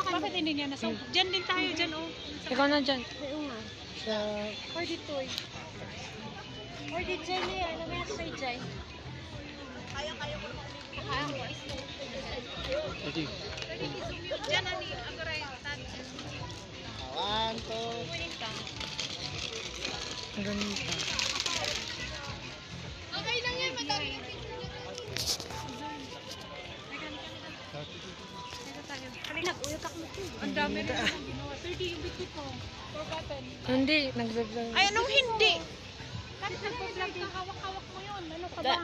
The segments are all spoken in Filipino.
Bakit hindi niya nasa? Diyan din tayo, diyan oh. Ikaw na dyan. Oo nga. Sa... Or dito eh. Or di Jay na yan. Ano ba yan sa'yo, Jay? Kaya ko. Kaya ko. Diyan na ni Agoray. One, two. Ang ganda. Okay lang yan. Madami yung picture niya. Ang dami rin ang ginawa. 30 yung bitbit mo. Forgotten. Hindi, nag-vlog. Ay, anong hindi? Kahit nagpa-vlog ka, hawak-hawak mo yun. Ano ka ba?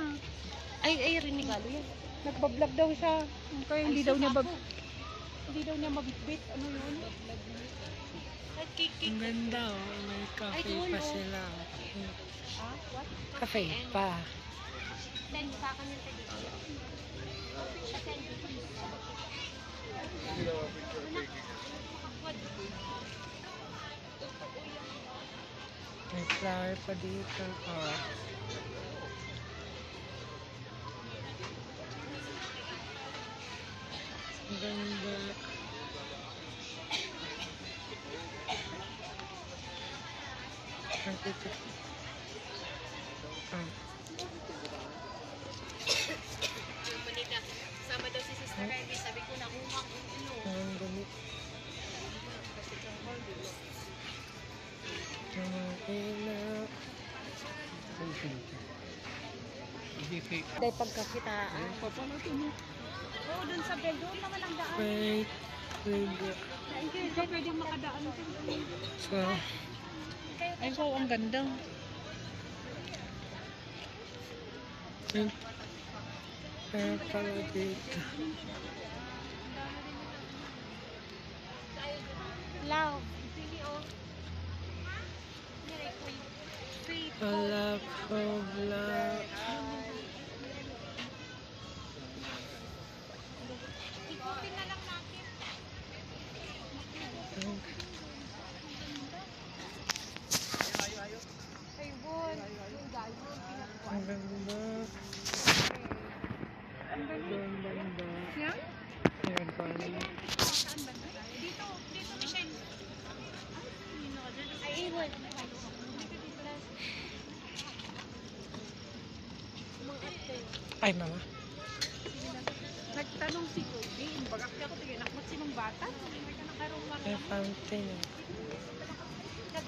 Ay, rinigalo yan. Nagpa-vlog daw siya. Kaya hindi daw niya mabitbit. Ano yun? Ang ganda oh. May cafe pa sila. Ah, what? Cafe pa. Send sa akin yung tagig. May flower pa dito. Oh. Ang ganda. Ang dito. Oh. Manila, sama daw si Sister Ivy. Sabi ko na kung ano. Ang gamit. Ang ilaw. Dahil pagkakitaan. Oo, dun sa bell. Doon naman ang daan. Wait. Wait. Hindi ka pwedeng makadaan. So, Ay, wow, ang ganda. meron pala dito. Love. A love of love. Ikutin na lang natin. Ay, Bon. Ang ganda. Ang ganda. Yan? Ayan pa rin. Saan ba? Dito, Michelle. Ay, iwan. Ay, mama. Nagtanong si Goldie, bagak ako tingin, nakmat sinong bata? May ka nakarong May fountain. Nag